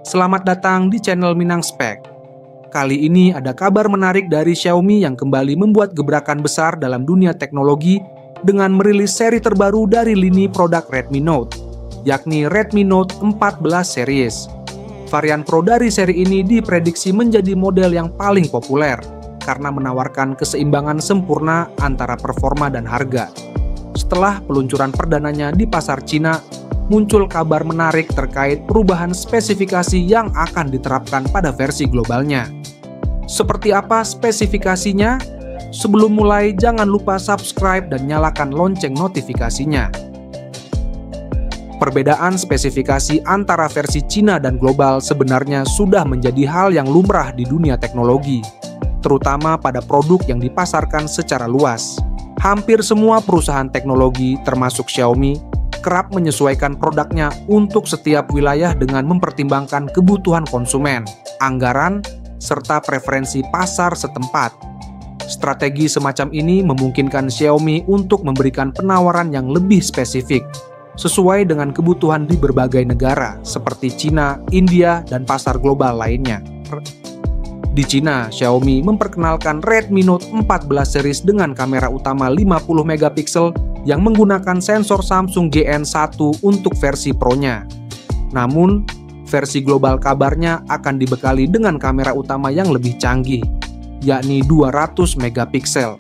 Selamat datang di channel Minang Spek. Kali ini ada kabar menarik dari Xiaomi yang kembali membuat gebrakan besar dalam dunia teknologi dengan merilis seri terbaru dari lini produk Redmi Note, yakni Redmi Note 14 series. Varian Pro dari seri ini diprediksi menjadi model yang paling populer karena menawarkan keseimbangan sempurna antara performa dan harga. Setelah peluncuran perdananya di pasar Cina, muncul kabar menarik terkait perubahan spesifikasi yang akan diterapkan pada versi globalnya. Seperti apa spesifikasinya? Sebelum mulai, jangan lupa subscribe dan nyalakan lonceng notifikasinya. Perbedaan spesifikasi antara versi Cina dan global sebenarnya sudah menjadi hal yang lumrah di dunia teknologi, terutama pada produk yang dipasarkan secara luas. Hampir semua perusahaan teknologi, termasuk Xiaomi, kerap menyesuaikan produknya untuk setiap wilayah dengan mempertimbangkan kebutuhan konsumen, anggaran, serta preferensi pasar setempat. Strategi semacam ini memungkinkan Xiaomi untuk memberikan penawaran yang lebih spesifik, sesuai dengan kebutuhan di berbagai negara seperti Cina, India, dan pasar global lainnya. Di Cina, Xiaomi memperkenalkan Redmi Note 14 series dengan kamera utama 50 megapiksel yang menggunakan sensor Samsung GN1 untuk versi Pro-nya. Namun, versi global kabarnya akan dibekali dengan kamera utama yang lebih canggih, yakni 200 megapiksel.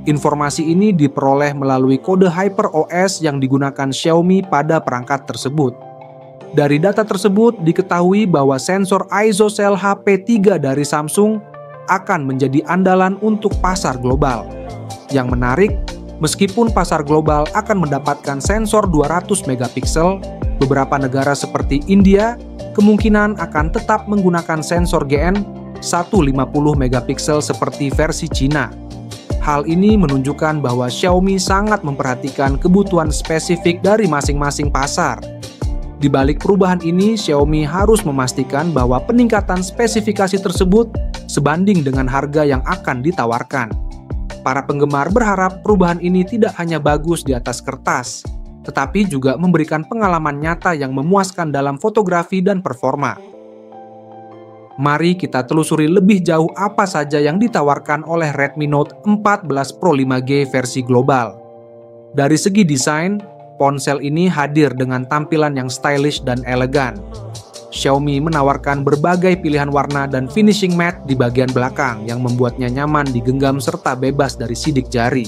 Informasi ini diperoleh melalui kode HyperOS yang digunakan Xiaomi pada perangkat tersebut. Dari data tersebut diketahui bahwa sensor ISOCELL HP3 dari Samsung akan menjadi andalan untuk pasar global. Yang menarik, meskipun pasar global akan mendapatkan sensor 200 megapiksel, beberapa negara seperti India kemungkinan akan tetap menggunakan sensor GN 150 megapiksel seperti versi Cina. Hal ini menunjukkan bahwa Xiaomi sangat memperhatikan kebutuhan spesifik dari masing-masing pasar. Di balik perubahan ini, Xiaomi harus memastikan bahwa peningkatan spesifikasi tersebut sebanding dengan harga yang akan ditawarkan. Para penggemar berharap perubahan ini tidak hanya bagus di atas kertas, tetapi juga memberikan pengalaman nyata yang memuaskan dalam fotografi dan performa. Mari kita telusuri lebih jauh apa saja yang ditawarkan oleh Redmi Note 14 Pro 5G versi global. Dari segi desain, ponsel ini hadir dengan tampilan yang stylish dan elegan. Xiaomi menawarkan berbagai pilihan warna dan finishing matte di bagian belakang yang membuatnya nyaman digenggam serta bebas dari sidik jari.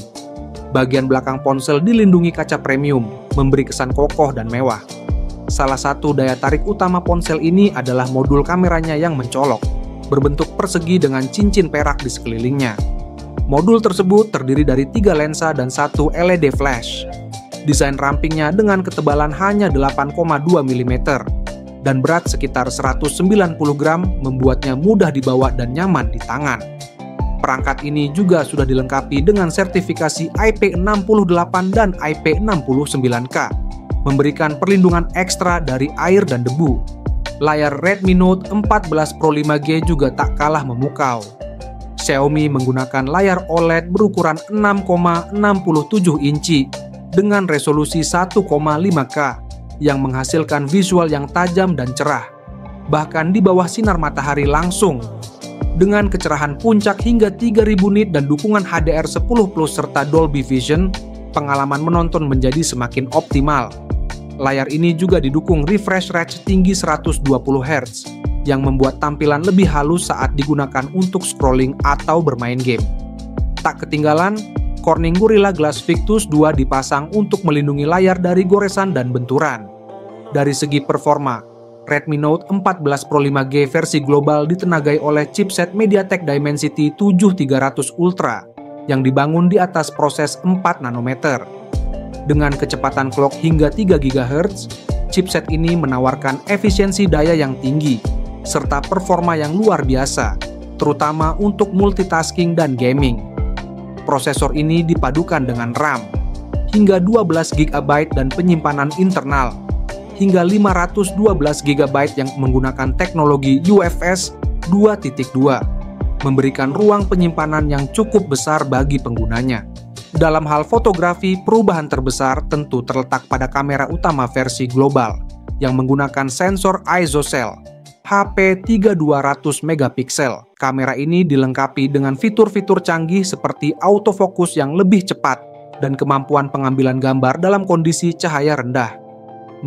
Bagian belakang ponsel dilindungi kaca premium, memberi kesan kokoh dan mewah. Salah satu daya tarik utama ponsel ini adalah modul kameranya yang mencolok, berbentuk persegi dengan cincin perak di sekelilingnya. Modul tersebut terdiri dari 3 lensa dan 1 LED flash. Desain rampingnya dengan ketebalan hanya 8,2 mm dan berat sekitar 190 gram membuatnya mudah dibawa dan nyaman di tangan. Perangkat ini juga sudah dilengkapi dengan sertifikasi IP68 dan IP69K, memberikan perlindungan ekstra dari air dan debu. Layar Redmi Note 14 Pro 5G juga tak kalah memukau. Xiaomi menggunakan layar OLED berukuran 6,67 inci dengan resolusi 1,5K yang menghasilkan visual yang tajam dan cerah, bahkan di bawah sinar matahari langsung. Dengan kecerahan puncak hingga 3000 nit dan dukungan HDR10+ serta Dolby Vision, pengalaman menonton menjadi semakin optimal. Layar ini juga didukung refresh rate tinggi 120 Hz, yang membuat tampilan lebih halus saat digunakan untuk scrolling atau bermain game. Tak ketinggalan, Corning Gorilla Glass Victus 2 dipasang untuk melindungi layar dari goresan dan benturan. Dari segi performa, Redmi Note 14 Pro 5G versi global ditenagai oleh chipset MediaTek Dimensity 7300 Ultra yang dibangun di atas proses 4 nanometer. Dengan kecepatan clock hingga 3 GHz, chipset ini menawarkan efisiensi daya yang tinggi serta performa yang luar biasa, terutama untuk multitasking dan gaming. Prosesor ini dipadukan dengan RAM hingga 12 GB dan penyimpanan internal hingga 512 GB yang menggunakan teknologi UFS 2.2, memberikan ruang penyimpanan yang cukup besar bagi penggunanya. Dalam hal fotografi, perubahan terbesar tentu terletak pada kamera utama versi global yang menggunakan sensor ISOCELL HP3200 megapiksel. Kamera ini dilengkapi dengan fitur-fitur canggih seperti autofocus yang lebih cepat dan kemampuan pengambilan gambar dalam kondisi cahaya rendah.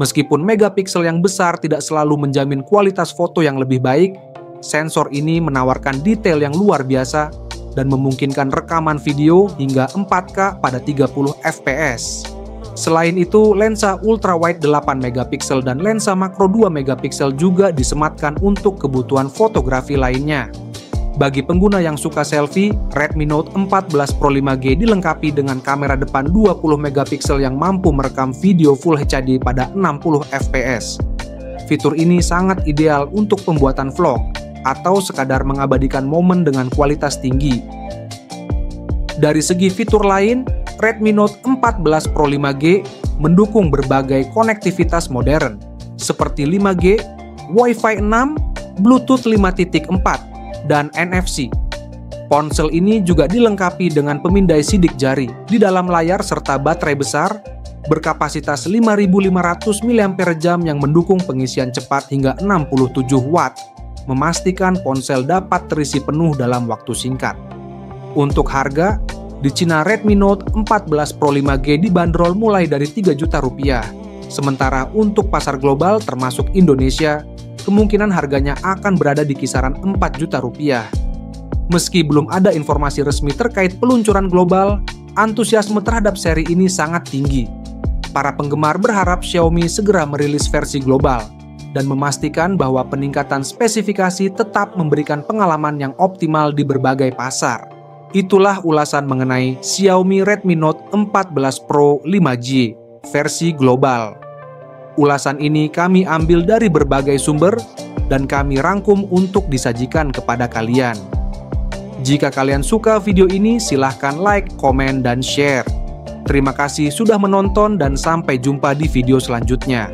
Meskipun megapiksel yang besar tidak selalu menjamin kualitas foto yang lebih baik, sensor ini menawarkan detail yang luar biasa dan memungkinkan rekaman video hingga 4K pada 30 fps. Selain itu, lensa ultrawide 8 megapiksel dan lensa makro 2 megapiksel juga disematkan untuk kebutuhan fotografi lainnya. Bagi pengguna yang suka selfie, Redmi Note 14 Pro 5G dilengkapi dengan kamera depan 20 megapiksel yang mampu merekam video Full HD pada 60 fps. Fitur ini sangat ideal untuk pembuatan vlog atau sekadar mengabadikan momen dengan kualitas tinggi. Dari segi fitur lain, Redmi Note 14 Pro 5G mendukung berbagai konektivitas modern, seperti 5G, Wi-Fi 6, Bluetooth 5.4, dan NFC. Ponsel ini juga dilengkapi dengan pemindai sidik jari di dalam layar serta baterai besar berkapasitas 5.500 mAh yang mendukung pengisian cepat hingga 67 Watt, memastikan ponsel dapat terisi penuh dalam waktu singkat. Untuk harga, di Cina Redmi Note 14 Pro 5G dibanderol mulai dari 3 juta rupiah. Sementara untuk pasar global termasuk Indonesia, kemungkinan harganya akan berada di kisaran 4 juta rupiah. Meski belum ada informasi resmi terkait peluncuran global, antusiasme terhadap seri ini sangat tinggi. Para penggemar berharap Xiaomi segera merilis versi global dan memastikan bahwa peningkatan spesifikasi tetap memberikan pengalaman yang optimal di berbagai pasar. Itulah ulasan mengenai Xiaomi Redmi Note 14 Pro 5G versi global. Ulasan ini kami ambil dari berbagai sumber dan kami rangkum untuk disajikan kepada kalian. Jika kalian suka video ini, silahkan like, komen, dan share. Terima kasih sudah menonton dan sampai jumpa di video selanjutnya.